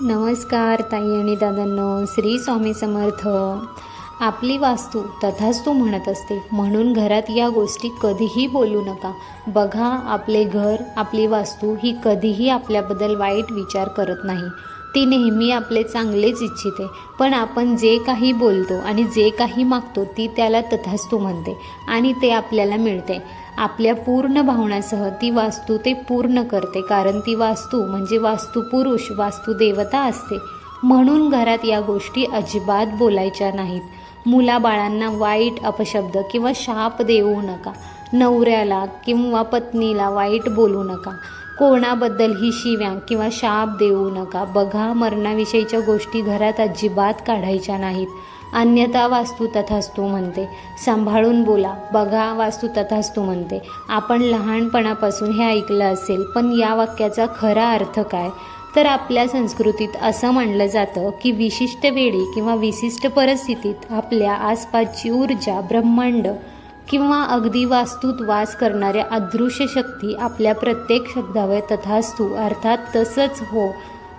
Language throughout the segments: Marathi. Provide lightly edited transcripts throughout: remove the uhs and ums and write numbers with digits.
नमस्कार ताई आणि दादांनो, श्री स्वामी समर्थ. आपली वास्तू तथास्तु म्हणत असते, म्हणून घरात या गोष्टी कधीही बोलू नका. बघा, आपले घर, आपली वास्तू ही कधीही आपल्याबद्दल वाईट विचार करत नाही. ती नेहमी आपले चांगलेच इच्छिते. पण आपण जे काही बोलतो आणि जे काही मागतो ती त्याला तथास्तु म्हणते आणि ते आपल्याला मिळते. आपल्या पूर्ण भावनासह ती वास्तू ते पूर्ण करते, कारण ती वास्तू म्हणजे वास्तुपुरुष, वास्तुदेवता असते. म्हणून घरात या गोष्टी अजिबात बोलायच्या नाहीत. मुलाबाळांना वाईट अपशब्द किंवा शाप देऊ नका. नवऱ्याला किंवा पत्नीला वाईट बोलू नका. कोणाबद्दलही शिव्या किंवा शाप देऊ नका. बघा, मरणाविषयीच्या गोष्टी घरात अजिबात काढायच्या नाहीत, अन्यथा वास्तू तथास्तु म्हणते. सांभाळून बोला. बघा, वास्तू तथास्तु म्हणते. आपण लहानपणापासून हे ऐकलं असेल, पण या वाक्याचा खरा अर्थ काय? तर आपल्या संस्कृतीत असं मानलं जातं की विशिष्ट वेळी किंवा विशिष्ट परिस्थितीत आपल्या आसपासची ऊर्जा, ब्रह्मांड किंवा अगदी वास्तूत वास करणाऱ्या अदृश्य शक्ती आपल्या प्रत्येक शब्दावर तथास्तु अर्थात तसंच हो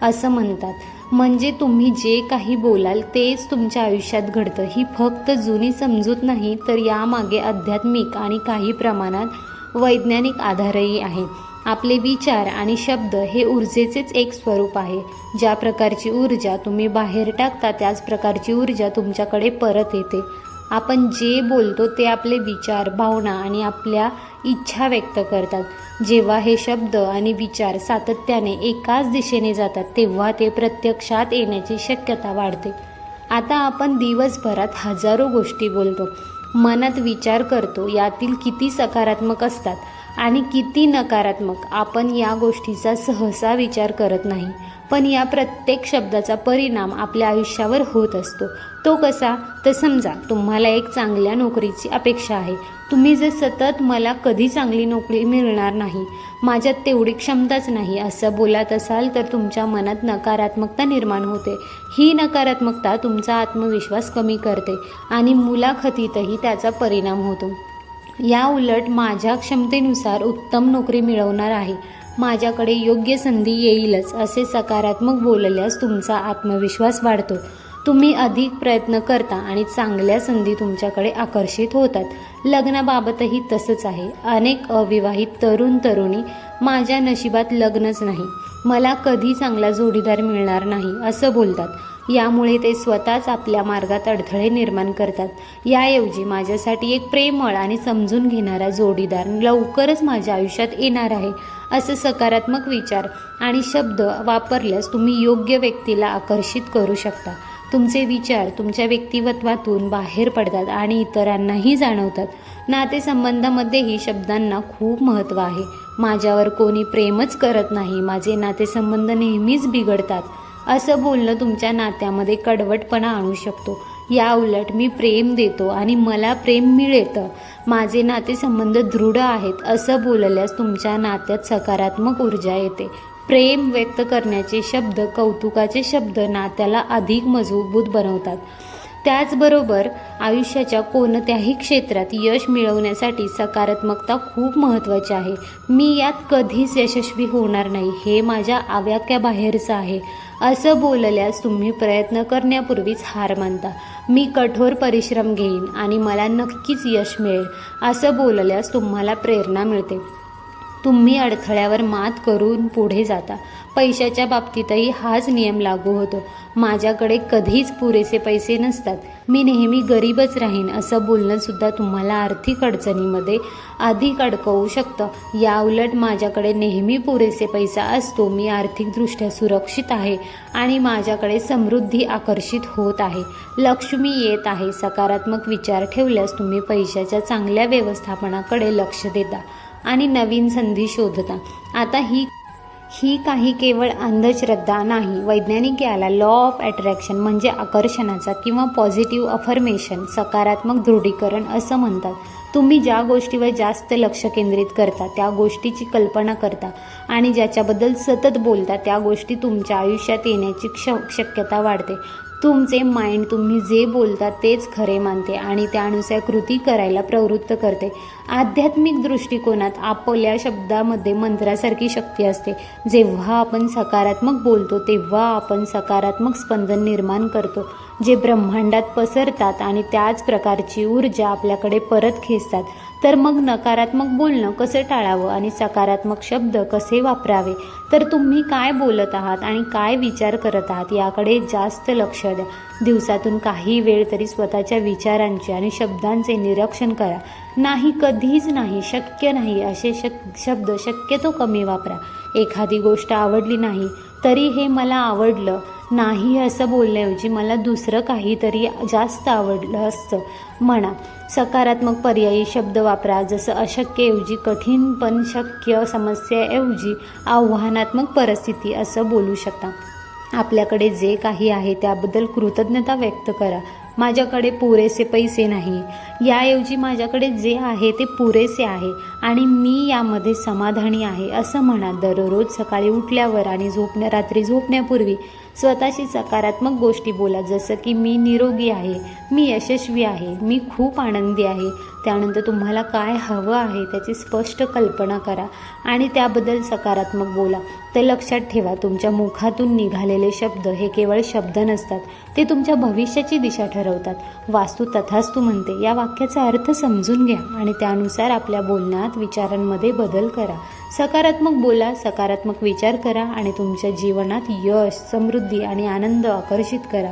असं म्हणतात. म्हणजे तुम्ही जे काही बोलाल तेच तुमच्या आयुष्यात घडतं. ही फक्त जुनी समजूत नाही, तर यामागे आध्यात्मिक आणि काही प्रमाणात वैज्ञानिक आधारही आहे. आपले विचार आणि शब्द हे ऊर्जेचेच एक स्वरूप आहे. ज्या प्रकारची ऊर्जा तुम्ही बाहेर टाकता त्याच प्रकारची ऊर्जा तुमच्याकडे परत येते. आपण जे बोलतो ते आपले विचार, भावना आणि आपल्या इच्छा व्यक्त करतात. जेव्हा हे शब्द आणि विचार सातत्याने एकाच दिशेने जातात तेव्हा ते प्रत्यक्षात येण्याची शक्यता वाढते. आता आपण दिवसभरात हजारो गोष्टी बोलतो, मनात विचार करतो. यातील किती सकारात्मक असतात आणि किती नकारात्मक आपण या गोष्टीचा सहसा विचार करत नाही. पण या प्रत्येक शब्दाचा परिणाम आपल्या आयुष्यावर होत असतो. तो कसा? तर समजा तुम्हाला एक चांगल्या नोकरीची अपेक्षा आहे. तुम्ही जर सतत मला कधी चांगली नोकरी मिळणार नाही, माझ्यात तेवढी क्षमताच नाही असं बोलत असाल तर तुमच्या मनात नकारात्मकता निर्माण होते. ही नकारात्मकता तुमचा आत्मविश्वास कमी करते आणि मुलाखतीतही त्याचा परिणाम होतो. या उलट, माझ्या क्षमतेनुसार उत्तम नोकरी मिळवणार आहे, माझ्याकडे योग्य संधी येईलच असे सकारात्मक बोलल्यास तुमचा आत्मविश्वास वाढतो. तुम्ही अधिक प्रयत्न करता आणि चांगल्या संधी तुमच्याकडे आकर्षित होतात. लग्नाबाबतही तसंच आहे. अनेक अविवाहित तरुण तरुणी माझ्या नशिबात लग्नच नाही, मला कधी चांगला जोडीदार मिळणार नाही असं बोलतात. यामुळे ते स्वतःच आपल्या मार्गात अडथळे निर्माण करतात. याऐवजी माझ्यासाठी एक प्रेमळ आणि समजून घेणारा जोडीदार लवकरच माझ्या आयुष्यात येणार आहे असं सकारात्मक विचार आणि शब्द वापरल्यास तुम्ही योग्य व्यक्तीला आकर्षित करू शकता. तुमचे विचार तुमच्या व्यक्तिमत्वातून बाहेर पडतात आणि इतरांनाही जाणवतात. नातेसंबंधामध्येही शब्दांना खूप महत्त्व आहे. माझ्यावर कोणी प्रेमच करत नाही, माझे नातेसंबंध नेहमीच बिघडतात असं बोलणं तुमच्या नात्यामध्ये कडवटपणा आणू शकतो. या उलट, मी प्रेम देतो आणि मला प्रेम मिळतं, माझे नातेसंबंध दृढ आहेत असं बोलल्यास तुमच्या नात्यात सकारात्मक ऊर्जा येते. प्रेम व्यक्त करण्याचे शब्द, कौतुकाचे शब्द नात्याला अधिक मजबूत बनवतात. त्याचबरोबर आयुष्याच्या कोणत्याही क्षेत्रात यश मिळवण्यासाठी सकारात्मकता खूप महत्त्वाची आहे. मी यात कधीच यशस्वी होणार नाही, हे माझ्या आवाक्याबाहेरचं आहे असं बोलल्यास तुम्ही प्रयत्न करण्यापूर्वीच हार मानता. मी कठोर परिश्रम घेईन आणि मला नक्कीच यश मिळेल असं बोलल्यास तुम्हाला प्रेरणा मिळते. तुम्ही अडथळ्यावर मात करून पुढे जाता. पैशाच्या बाबतीतही हाच नियम लागू होतो. माझ्याकडे कधीच पुरेसे पैसे नसतात, मी नेहमी गरीबच राहीन असं बोलणंसुद्धा तुम्हाला आर्थिक अडचणीमध्ये अधिक अडकवू शकतं. या उलट, माझ्याकडे नेहमी पुरेसे पैसा असतो, मी आर्थिकदृष्ट्या सुरक्षित आहे आणि माझ्याकडे समृद्धी आकर्षित होत आहे, लक्ष्मी येत आहे. सकारात्मक विचार ठेवल्यास तुम्ही पैशाच्या चांगल्या व्यवस्थापनाकडे लक्ष देता आणि नवीन संधी शोधता. आता ही काही केवळ अंधश्रद्धा नाही. वैज्ञानिक याला लॉ ऑफ अट्रॅक्शन म्हणजे आकर्षणाचा किंवा पॉझिटिव्ह अफर्मेशन, सकारात्मक दृढीकरण असं म्हणतात. तुम्ही ज्या गोष्टीवर जास्त लक्ष केंद्रित करता, त्या गोष्टीची कल्पना करता आणि ज्याच्याबद्दल सतत बोलता त्या गोष्टी तुमच्या आयुष्यात येण्याची शक्यता वाढते. तुमचे माइंड तुम्ही जे बोलता तेच खरे मानते आणि त्यानुसार कृती करायला प्रवृत्त करते. आध्यात्मिक दृष्टिकोनात आपल्या शब्दामध्ये मंत्रासारखी शक्ती असते. जेव्हा आपण सकारात्मक बोलतो तेव्हा आपण सकारात्मक स्पंदन निर्माण करतो, जे ब्रह्मांडात पसरतात आणि त्याच प्रकारची ऊर्जा आपल्याकडे परत खेचतात. तर मग नकारात्मक बोलणं कसं टाळावं आणि सकारात्मक शब्द कसे वापरावे? तर तुम्ही काय बोलत आहात आणि काय विचार करत आहात याकडे जास्त लक्ष द्या. दिवसातून काही वेळ तरी स्वतःच्या विचारांचे आणि शब्दांचे निरीक्षण करा. नाही, कधीच नाही, शक्य नाही असे शब्द शक्यतो कमी वापरा. एखादी गोष्ट आवडली नाही तरी हे मला आवडलं नाही असं बोलण्याऐवजी मला दुसरं काहीतरी जास्त आवडलं असतं म्हणा. सकारात्मक पर्यायी शब्द वापरा, जसं अशक्यऐवजी कठीण पण शक्य, समस्याऐवजी आव्हानात्मक परिस्थिती असं बोलू शकता. आपल्याकडे जे काही आहे त्याबद्दल कृतज्ञता व्यक्त करा. माझ्याकडे पुरेसे पैसे नाही याऐवजी माझ्याकडे जे आहे ते पुरेसे आहे आणि मी यामध्ये समाधानी आहे असं म्हणा. दररोज सकाळी उठल्यावर आणि रात्री झोपण्यापूर्वी स्वतःशी सकारात्मक गोष्टी बोला, जसं की मी निरोगी आहे, मी यशस्वी आहे, मी खूप आनंदी आहे. त्यानंतर तुम्हाला काय हवं आहे त्याची स्पष्ट कल्पना करा आणि त्याबद्दल सकारात्मक बोला. तर लक्षात ठेवा, तुमच्या मुखातून निघालेले शब्द हे केवळ शब्द नसतात, ते तुमच्या भविष्याची दिशा ठरवतात. वास्तू तथास्तु म्हणते या वाक्याचा अर्थ समजून घ्या आणि त्यानुसार आपल्या बोलण्यात, विचारांमध्ये बदल करा. सकारात्मक बोला, सकारात्मक विचार करा आणि तुमच्या जीवनात यश, समृद्धी आणि आनंद आकर्षित करा.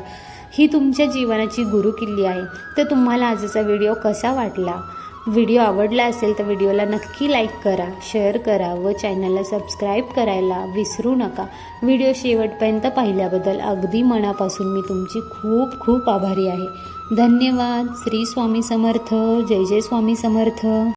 ही तुमच्या जीवनाची गुरुकिल्ली आहे. तर तुम्हाला आजचा व्हिडिओ कसा वाटला? व्हिडिओ आवडला असेल तर व्हिडिओला नक्की लाईक करा, शेअर करा व चॅनलला सबस्क्राईब करायला विसरू नका. व्हिडिओ शेवटपर्यंत पाहिल्याबद्दल अगदी मनापासून मी तुमची खूप खूप आभारी आहे. धन्यवाद. श्री स्वामी समर्थ. जय जय स्वामी समर्थ.